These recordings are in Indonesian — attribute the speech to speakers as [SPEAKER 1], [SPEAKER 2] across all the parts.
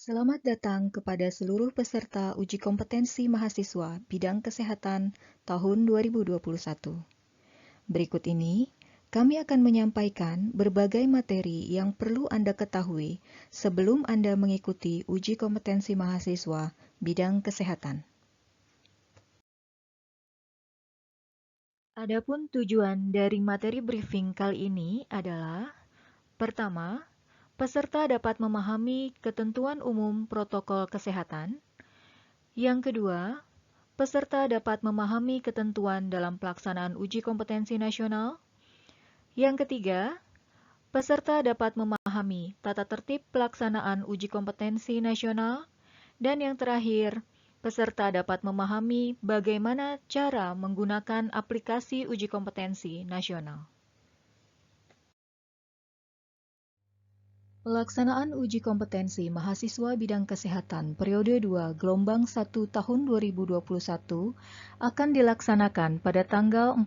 [SPEAKER 1] Selamat datang kepada seluruh peserta uji kompetensi mahasiswa bidang kesehatan tahun 2021. Berikut ini, kami akan menyampaikan berbagai materi yang perlu Anda ketahui sebelum Anda mengikuti uji kompetensi mahasiswa bidang kesehatan. Adapun tujuan dari materi briefing kali ini adalah: pertama, peserta dapat memahami ketentuan umum protokol kesehatan. Yang kedua, peserta dapat memahami ketentuan dalam pelaksanaan uji kompetensi nasional. Yang ketiga, peserta dapat memahami tata tertib pelaksanaan uji kompetensi nasional. Dan yang terakhir, peserta dapat memahami bagaimana cara menggunakan aplikasi uji kompetensi nasional. Pelaksanaan uji kompetensi mahasiswa bidang kesehatan periode 2 gelombang 1 tahun 2021 akan dilaksanakan pada tanggal 14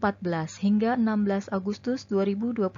[SPEAKER 1] hingga 16 Agustus 2021.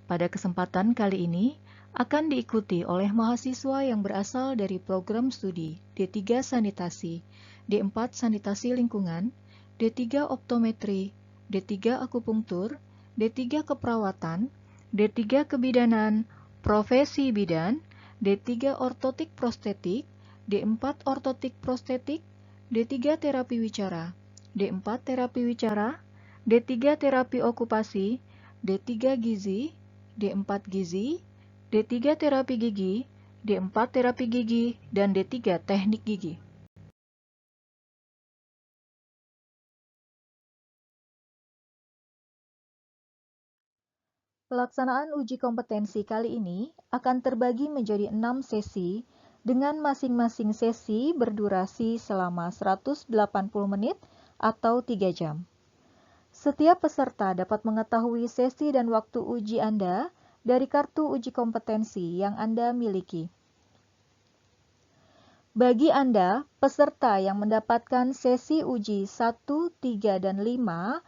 [SPEAKER 1] Pada kesempatan kali ini akan diikuti oleh mahasiswa yang berasal dari program studi D3 Sanitasi, D4 Sanitasi Lingkungan, D3 Optometri, D3 Akupunktur, D3 Keperawatan, D3 Kebidanan, Profesi Bidan, D3 Ortotik Prostetik, D4 Ortotik Prostetik, D3 Terapi Wicara, D4 Terapi Wicara, D3 Terapi Okupasi, D3 Gizi, D4 Gizi, D3 Terapi Gigi, D4 Terapi Gigi, dan D3 Teknik Gigi. Pelaksanaan uji kompetensi kali ini akan terbagi menjadi 6 sesi dengan masing-masing sesi berdurasi selama 180 menit atau 3 jam. Setiap peserta dapat mengetahui sesi dan waktu uji Anda dari kartu uji kompetensi yang Anda miliki. Bagi Anda, peserta yang mendapatkan sesi uji 1, 3, dan 5,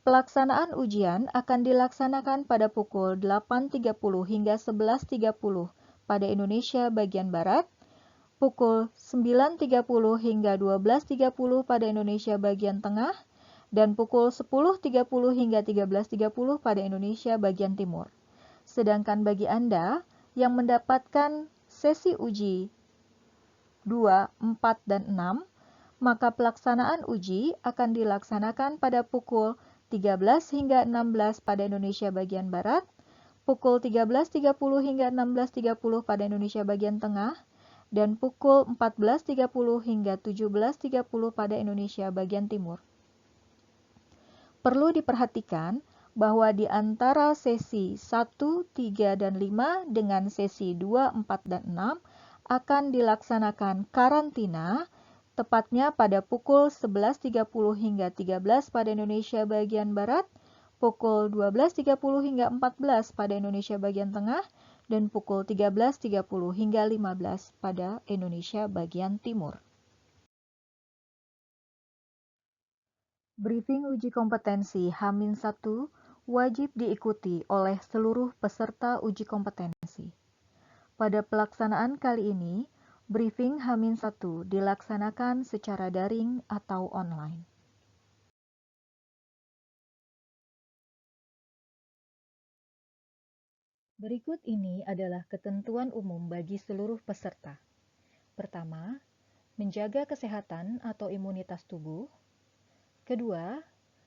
[SPEAKER 1] pelaksanaan ujian akan dilaksanakan pada pukul 8.30 hingga 11.30 pada Indonesia bagian Barat, pukul 9.30 hingga 12.30 pada Indonesia bagian Tengah, dan pukul 10.30 hingga 13.30 pada Indonesia bagian Timur. Sedangkan bagi Anda yang mendapatkan sesi uji 2, 4, dan 6, maka pelaksanaan uji akan dilaksanakan pada pukul 13 hingga 16 pada Indonesia bagian Barat, pukul 13.30 hingga 16.30 pada Indonesia bagian Tengah, dan pukul 14.30 hingga 17.30 pada Indonesia bagian Timur. Perlu diperhatikan bahwa di antara sesi 1, 3, dan 5 dengan sesi 2, 4, dan 6 akan dilaksanakan karantina tepatnya pada pukul 11.30 hingga 13 pada Indonesia bagian Barat, pukul 12.30 hingga 14 pada Indonesia bagian Tengah, dan pukul 13.30 hingga 15 pada Indonesia bagian Timur. Briefing uji kompetensi H-1 wajib diikuti oleh seluruh peserta uji kompetensi. Pada pelaksanaan kali ini, briefing H-1 dilaksanakan secara daring atau online. Berikut ini adalah ketentuan umum bagi seluruh peserta. Pertama, menjaga kesehatan atau imunitas tubuh. Kedua,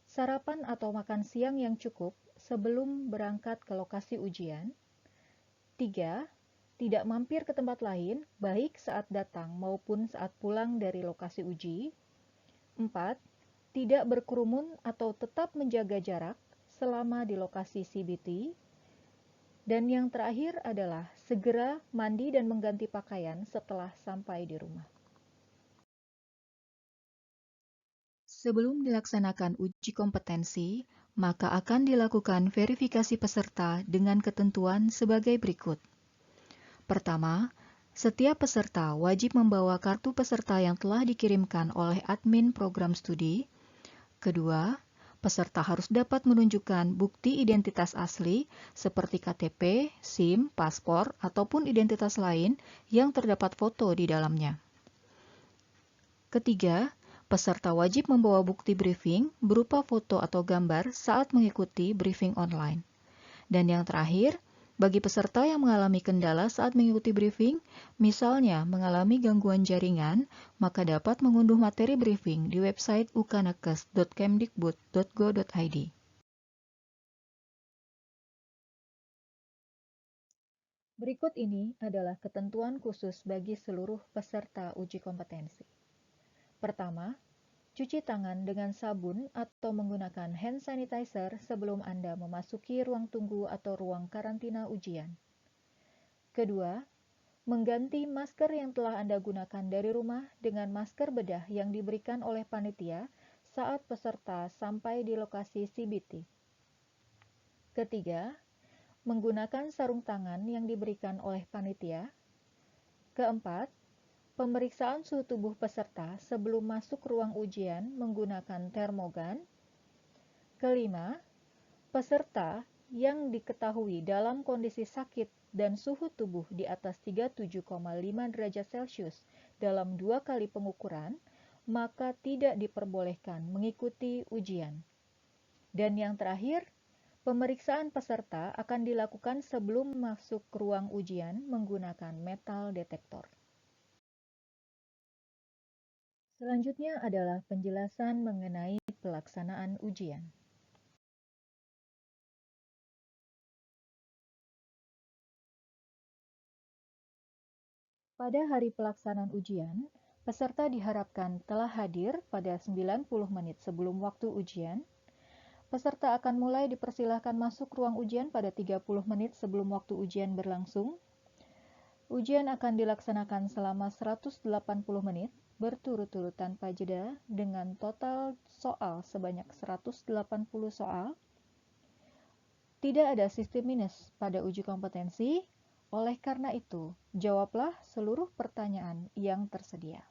[SPEAKER 1] sarapan atau makan siang yang cukup sebelum berangkat ke lokasi ujian. 3. Tidak mampir ke tempat lain, baik saat datang maupun saat pulang dari lokasi uji. 4. Tidak berkerumun atau tetap menjaga jarak selama di lokasi CBT. Dan yang terakhir adalah segera mandi dan mengganti pakaian setelah sampai di rumah. Sebelum dilaksanakan uji kompetensi, maka akan dilakukan verifikasi peserta dengan ketentuan sebagai berikut. Pertama, setiap peserta wajib membawa kartu peserta yang telah dikirimkan oleh admin program studi. Kedua, Peserta harus dapat menunjukkan bukti identitas asli seperti KTP, SIM, paspor, ataupun identitas lain yang terdapat foto di dalamnya. Ketiga, peserta wajib membawa bukti briefing berupa foto atau gambar saat mengikuti briefing online. Dan yang terakhir, bagi peserta yang mengalami kendala saat mengikuti briefing, misalnya mengalami gangguan jaringan, maka dapat mengunduh materi briefing di website ukanakes.kemdikbud.go.id. Berikut ini adalah ketentuan khusus bagi seluruh peserta uji kompetensi. Pertama, cuci tangan dengan sabun atau menggunakan hand sanitizer sebelum Anda memasuki ruang tunggu atau ruang karantina ujian. Kedua, mengganti masker yang telah Anda gunakan dari rumah dengan masker bedah yang diberikan oleh panitia saat peserta sampai di lokasi CBT. Ketiga, menggunakan sarung tangan yang diberikan oleh panitia. Keempat, pemeriksaan suhu tubuh peserta sebelum masuk ruang ujian menggunakan termogan. Kelima, peserta yang diketahui dalam kondisi sakit dan suhu tubuh di atas 37,5 derajat Celcius dalam 2 kali pengukuran, maka tidak diperbolehkan mengikuti ujian. Dan yang terakhir, pemeriksaan peserta akan dilakukan sebelum masuk ruang ujian menggunakan metal detektor. Selanjutnya adalah penjelasan mengenai pelaksanaan ujian. Pada hari pelaksanaan ujian, peserta diharapkan telah hadir pada 90 menit sebelum waktu ujian. Peserta akan mulai dipersilahkan masuk ruang ujian pada 30 menit sebelum waktu ujian berlangsung. Ujian akan dilaksanakan selama 180 menit berturut-turut tanpa jeda dengan total soal sebanyak 180 soal. Tidak ada sistem minus pada uji kompetensi, oleh karena itu, jawablah seluruh pertanyaan yang tersedia.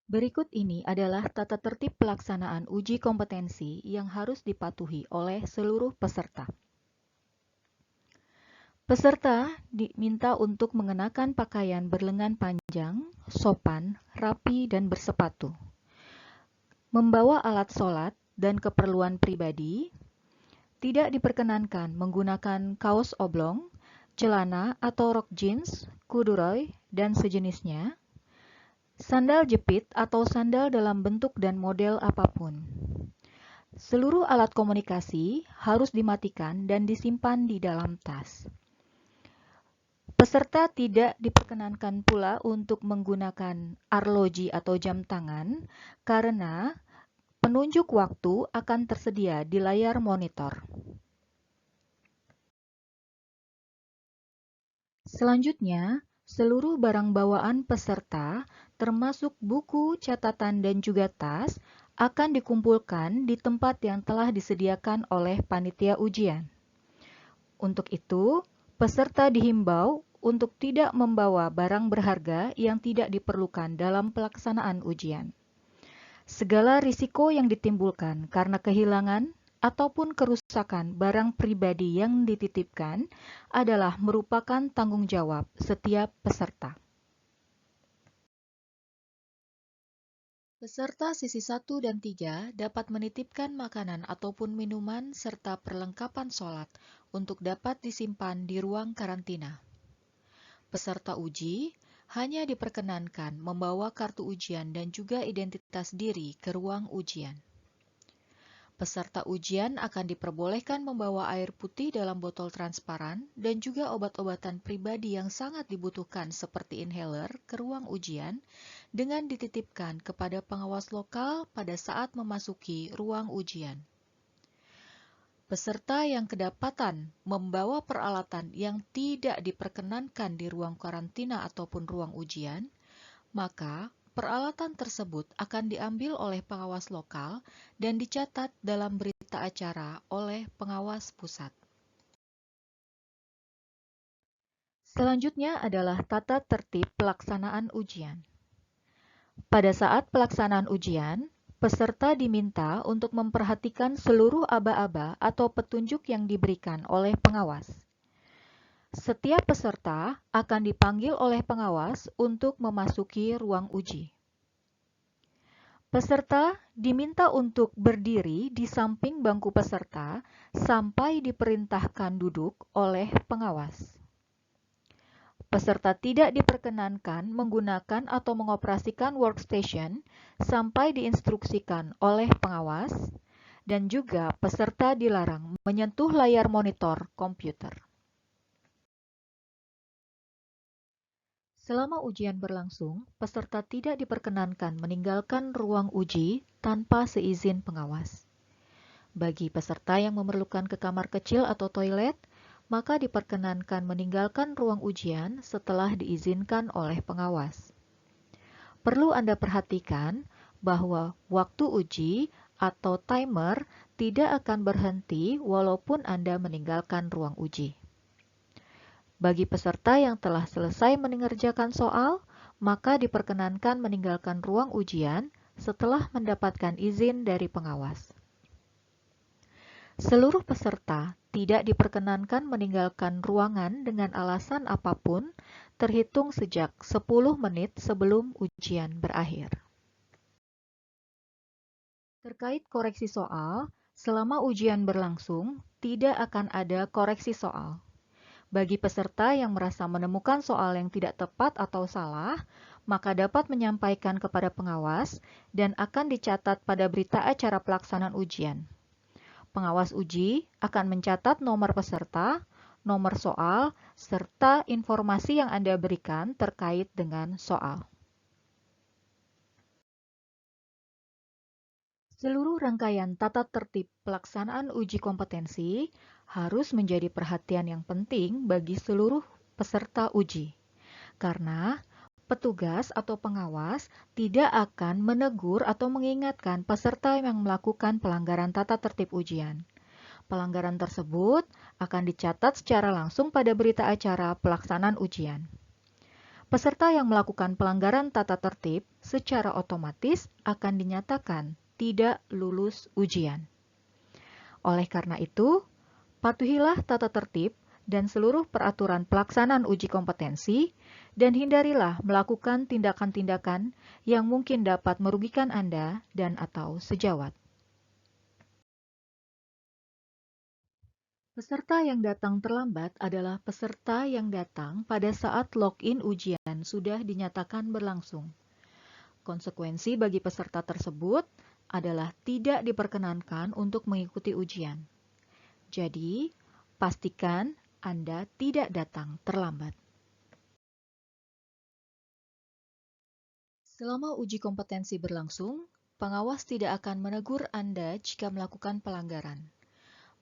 [SPEAKER 1] Berikut ini adalah tata tertib pelaksanaan uji kompetensi yang harus dipatuhi oleh seluruh peserta. Peserta diminta untuk mengenakan pakaian berlengan panjang, sopan, rapi, dan bersepatu. Membawa alat sholat dan keperluan pribadi. Tidak diperkenankan menggunakan kaos oblong, celana atau rok jeans, corduroy, dan sejenisnya. Sandal jepit atau sandal dalam bentuk dan model apapun. Seluruh alat komunikasi harus dimatikan dan disimpan di dalam tas. Peserta tidak diperkenankan pula untuk menggunakan arloji atau jam tangan karena penunjuk waktu akan tersedia di layar monitor. Selanjutnya, seluruh barang bawaan peserta, termasuk buku, catatan, dan juga tas, akan dikumpulkan di tempat yang telah disediakan oleh panitia ujian. Untuk itu, peserta dihimbau untuk tidak membawa barang berharga yang tidak diperlukan dalam pelaksanaan ujian. Segala risiko yang ditimbulkan karena kehilangan ataupun kerusakan barang pribadi yang dititipkan adalah merupakan tanggung jawab setiap peserta. Peserta sisi 1 dan 3 dapat menitipkan makanan ataupun minuman serta perlengkapan sholat untuk dapat disimpan di ruang karantina. Peserta uji hanya diperkenankan membawa kartu ujian dan juga identitas diri ke ruang ujian. Peserta ujian akan diperbolehkan membawa air putih dalam botol transparan dan juga obat-obatan pribadi yang sangat dibutuhkan seperti inhaler ke ruang ujian dengan dititipkan kepada pengawas lokal pada saat memasuki ruang ujian. Peserta yang kedapatan membawa peralatan yang tidak diperkenankan di ruang karantina ataupun ruang ujian, maka peralatan tersebut akan diambil oleh pengawas lokal dan dicatat dalam berita acara oleh pengawas pusat. Selanjutnya adalah tata tertib pelaksanaan ujian. Pada saat pelaksanaan ujian, peserta diminta untuk memperhatikan seluruh aba-aba atau petunjuk yang diberikan oleh pengawas. Setiap peserta akan dipanggil oleh pengawas untuk memasuki ruang uji. Peserta diminta untuk berdiri di samping bangku peserta sampai diperintahkan duduk oleh pengawas. Peserta tidak diperkenankan menggunakan atau mengoperasikan workstation sampai diinstruksikan oleh pengawas, dan juga peserta dilarang menyentuh layar monitor komputer. Selama ujian berlangsung, peserta tidak diperkenankan meninggalkan ruang uji tanpa seizin pengawas. Bagi peserta yang memerlukan ke kamar kecil atau toilet, maka diperkenankan meninggalkan ruang ujian setelah diizinkan oleh pengawas. Perlu Anda perhatikan bahwa waktu uji atau timer tidak akan berhenti walaupun Anda meninggalkan ruang uji. Bagi peserta yang telah selesai mengerjakan soal, maka diperkenankan meninggalkan ruang ujian setelah mendapatkan izin dari pengawas. Seluruh peserta tidak diperkenankan meninggalkan ruangan dengan alasan apapun terhitung sejak 10 menit sebelum ujian berakhir. Terkait koreksi soal, selama ujian berlangsung, tidak akan ada koreksi soal. Bagi peserta yang merasa menemukan soal yang tidak tepat atau salah, maka dapat menyampaikan kepada pengawas dan akan dicatat pada berita acara pelaksanaan ujian. Pengawas uji akan mencatat nomor peserta, nomor soal, serta informasi yang Anda berikan terkait dengan soal. Seluruh rangkaian tata tertib pelaksanaan uji kompetensi harus menjadi perhatian yang penting bagi seluruh peserta uji, karena petugas atau pengawas tidak akan menegur atau mengingatkan peserta yang melakukan pelanggaran tata tertib ujian. Pelanggaran tersebut akan dicatat secara langsung pada berita acara pelaksanaan ujian. Peserta yang melakukan pelanggaran tata tertib secara otomatis akan dinyatakan tidak lulus ujian. Oleh karena itu, patuhilah tata tertib dan seluruh peraturan pelaksanaan uji kompetensi dan hindarilah melakukan tindakan-tindakan yang mungkin dapat merugikan Anda dan atau sejawat. Peserta yang datang terlambat adalah peserta yang datang pada saat login ujian sudah dinyatakan berlangsung. Konsekuensi bagi peserta tersebut adalah tidak diperkenankan untuk mengikuti ujian. Jadi, pastikan Anda tidak datang terlambat. Selama uji kompetensi berlangsung, pengawas tidak akan menegur Anda jika melakukan pelanggaran.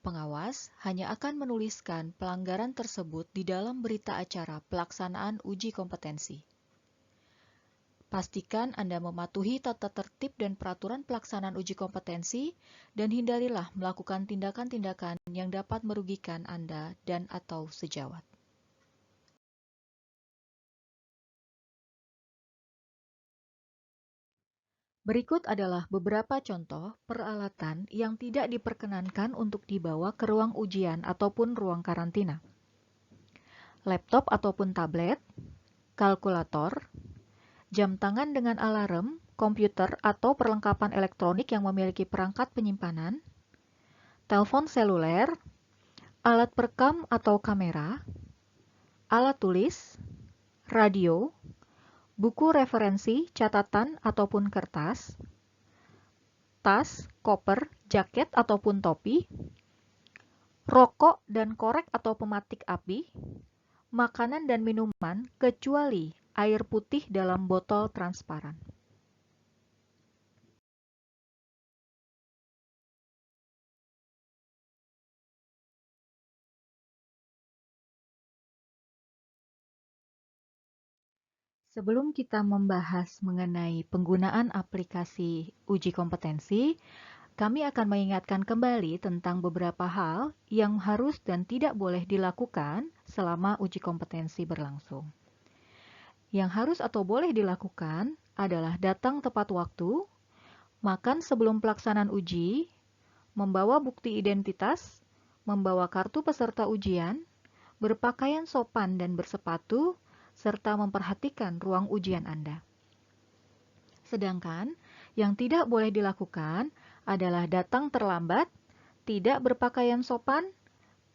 [SPEAKER 1] Pengawas hanya akan menuliskan pelanggaran tersebut di dalam berita acara pelaksanaan uji kompetensi. Pastikan Anda mematuhi tata tertib dan peraturan pelaksanaan uji kompetensi dan hindarilah melakukan tindakan-tindakan yang dapat merugikan Anda dan atau sejawat. Berikut adalah beberapa contoh peralatan yang tidak diperkenankan untuk dibawa ke ruang ujian ataupun ruang karantina. Laptop ataupun tablet, kalkulator, jam tangan dengan alarm, komputer atau perlengkapan elektronik yang memiliki perangkat penyimpanan, telepon seluler, alat perekam atau kamera, alat tulis, radio, buku referensi, catatan ataupun kertas, tas, koper, jaket ataupun topi, rokok dan korek atau pematik api, makanan dan minuman kecuali air putih dalam botol transparan. Sebelum kita membahas mengenai penggunaan aplikasi uji kompetensi, kami akan mengingatkan kembali tentang beberapa hal yang harus dan tidak boleh dilakukan selama uji kompetensi berlangsung. Yang harus atau boleh dilakukan adalah datang tepat waktu, makan sebelum pelaksanaan uji, membawa bukti identitas, membawa kartu peserta ujian, berpakaian sopan dan bersepatu, serta memperhatikan ruang ujian Anda. Sedangkan yang tidak boleh dilakukan adalah datang terlambat, tidak berpakaian sopan,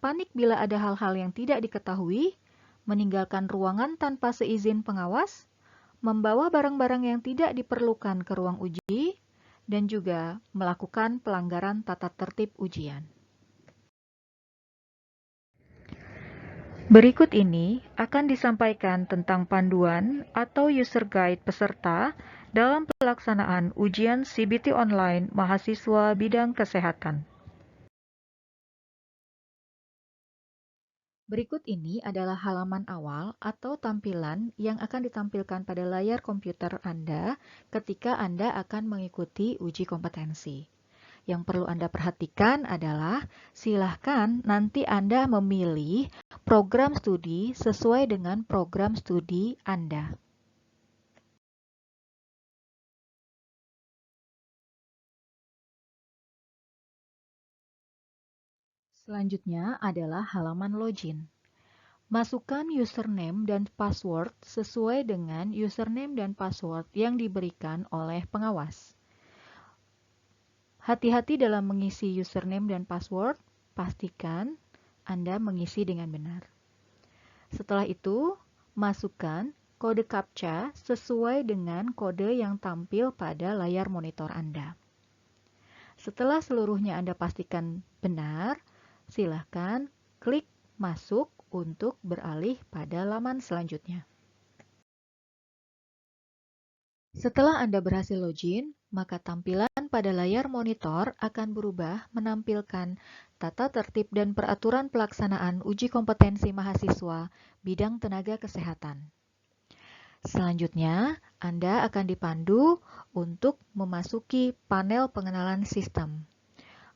[SPEAKER 1] panik bila ada hal-hal yang tidak diketahui, meninggalkan ruangan tanpa seizin pengawas, membawa barang-barang yang tidak diperlukan ke ruang uji, dan juga melakukan pelanggaran tata tertib ujian. Berikut ini akan disampaikan tentang panduan atau user guide peserta dalam pelaksanaan ujian CBT online mahasiswa bidang kesehatan. Berikut ini adalah halaman awal atau tampilan yang akan ditampilkan pada layar komputer Anda ketika Anda akan mengikuti uji kompetensi. Yang perlu Anda perhatikan adalah silahkan nanti Anda memilih program studi sesuai dengan program studi Anda. Selanjutnya adalah halaman login. Masukkan username dan password sesuai dengan username dan password yang diberikan oleh pengawas. Hati-hati dalam mengisi username dan password, pastikan Anda mengisi dengan benar. Setelah itu, masukkan kode CAPTCHA sesuai dengan kode yang tampil pada layar monitor Anda. Setelah seluruhnya Anda pastikan benar, silakan klik masuk untuk beralih pada laman selanjutnya. Setelah Anda berhasil login, maka tampilan pada layar monitor akan berubah menampilkan tata tertib dan peraturan pelaksanaan uji kompetensi mahasiswa bidang tenaga kesehatan. Selanjutnya, Anda akan dipandu untuk memasuki panel pengenalan sistem.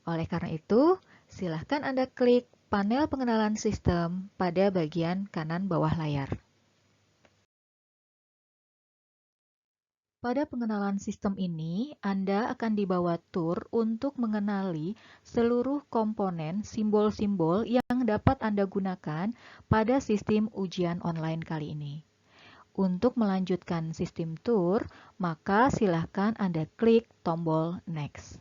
[SPEAKER 1] Oleh karena itu, silakan Anda klik panel pengenalan sistem pada bagian kanan bawah layar. Pada pengenalan sistem ini, Anda akan dibawa tur untuk mengenali seluruh komponen simbol-simbol yang dapat Anda gunakan pada sistem ujian online kali ini. Untuk melanjutkan sistem tur, maka silakan Anda klik tombol Next.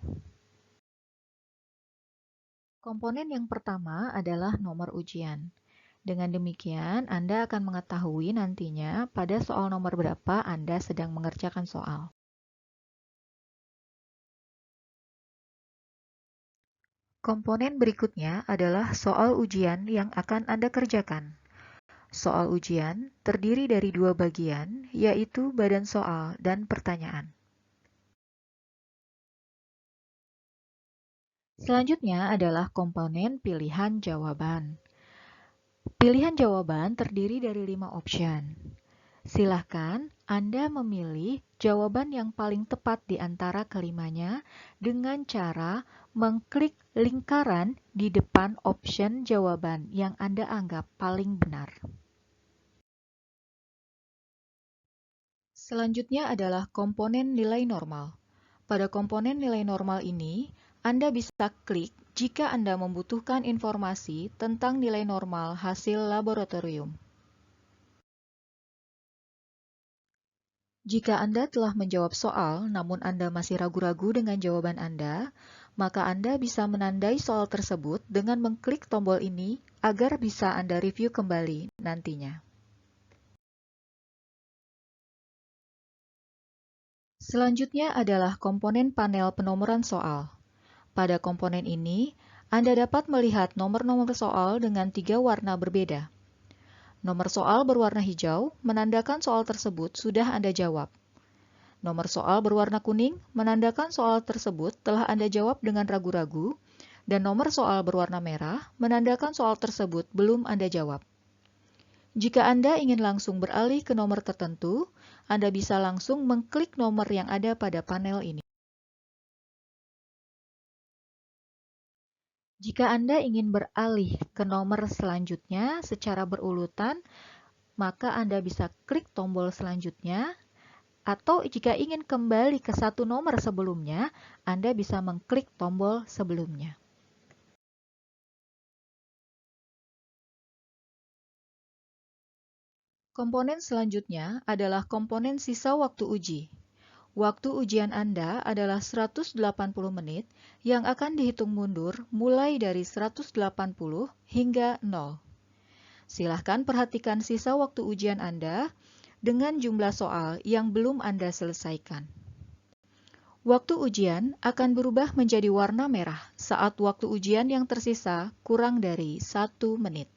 [SPEAKER 1] Komponen yang pertama adalah nomor ujian. Dengan demikian, Anda akan mengetahui nantinya pada soal nomor berapa Anda sedang mengerjakan soal. Komponen berikutnya adalah soal ujian yang akan Anda kerjakan. Soal ujian terdiri dari dua bagian, yaitu badan soal dan pertanyaan. Selanjutnya adalah komponen pilihan jawaban. Pilihan jawaban terdiri dari 5 option. Silahkan Anda memilih jawaban yang paling tepat di antara kelimanya dengan cara mengklik lingkaran di depan option jawaban yang Anda anggap paling benar. Selanjutnya adalah komponen nilai normal. Pada komponen nilai normal ini, Anda bisa klik jika Anda membutuhkan informasi tentang nilai normal hasil laboratorium. Jika Anda telah menjawab soal, namun Anda masih ragu-ragu dengan jawaban Anda, maka Anda bisa menandai soal tersebut dengan mengklik tombol ini agar bisa Anda review kembali nantinya. Selanjutnya adalah komponen panel penomoran soal. Pada komponen ini, Anda dapat melihat nomor-nomor soal dengan 3 warna berbeda. Nomor soal berwarna hijau menandakan soal tersebut sudah Anda jawab. Nomor soal berwarna kuning menandakan soal tersebut telah Anda jawab dengan ragu-ragu, dan nomor soal berwarna merah menandakan soal tersebut belum Anda jawab. Jika Anda ingin langsung beralih ke nomor tertentu, Anda bisa langsung mengklik nomor yang ada pada panel ini. Jika Anda ingin beralih ke nomor selanjutnya secara berurutan, maka Anda bisa klik tombol selanjutnya, atau jika ingin kembali ke satu nomor sebelumnya, Anda bisa mengklik tombol sebelumnya. Komponen selanjutnya adalah komponen sisa waktu uji. Waktu ujian Anda adalah 180 menit yang akan dihitung mundur mulai dari 180 hingga 0. Silahkan perhatikan sisa waktu ujian Anda dengan jumlah soal yang belum Anda selesaikan. Waktu ujian akan berubah menjadi warna merah saat waktu ujian yang tersisa kurang dari 1 menit.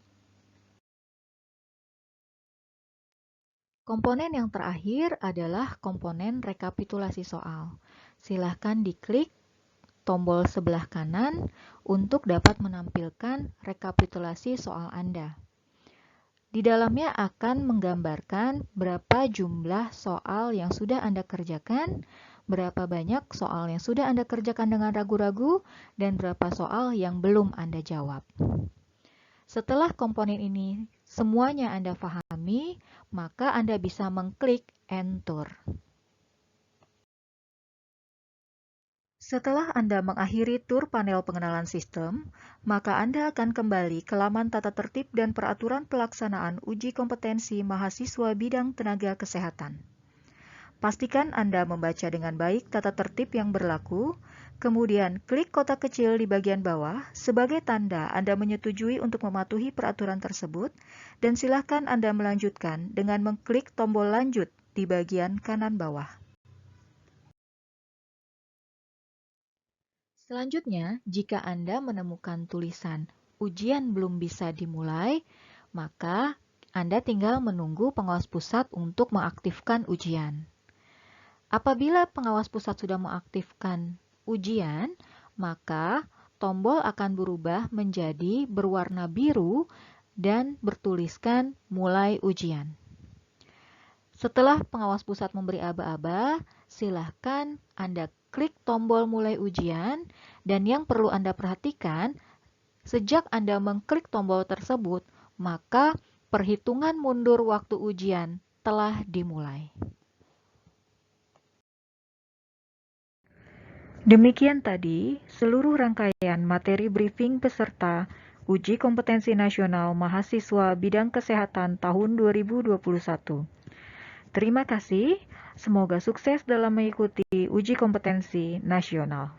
[SPEAKER 1] Komponen yang terakhir adalah komponen rekapitulasi soal. Silahkan diklik tombol sebelah kanan untuk dapat menampilkan rekapitulasi soal Anda. Di dalamnya akan menggambarkan berapa jumlah soal yang sudah Anda kerjakan, berapa banyak soal yang sudah Anda kerjakan dengan ragu-ragu, dan berapa soal yang belum Anda jawab. Setelah komponen ini semuanya Anda pahami, maka Anda bisa mengklik Enter. Setelah Anda mengakhiri tur panel pengenalan sistem, maka Anda akan kembali ke laman tata tertib dan peraturan pelaksanaan uji kompetensi mahasiswa bidang tenaga kesehatan. Pastikan Anda membaca dengan baik tata tertib yang berlaku, kemudian klik kotak kecil di bagian bawah sebagai tanda Anda menyetujui untuk mematuhi peraturan tersebut, dan silakan Anda melanjutkan dengan mengklik tombol lanjut di bagian kanan bawah. Selanjutnya, jika Anda menemukan tulisan ujian belum bisa dimulai, maka Anda tinggal menunggu pengawas pusat untuk mengaktifkan ujian. Apabila pengawas pusat sudah mengaktifkan ujian, maka tombol akan berubah menjadi berwarna biru dan bertuliskan mulai ujian. Setelah pengawas pusat memberi aba-aba, silahkan Anda klik tombol mulai ujian, dan yang perlu Anda perhatikan, sejak Anda mengklik tombol tersebut, maka perhitungan mundur waktu ujian telah dimulai. Demikian tadi seluruh rangkaian materi briefing peserta Uji Kompetensi Nasional Mahasiswa Bidang Kesehatan tahun 2021. Terima kasih, semoga sukses dalam mengikuti uji kompetensi nasional.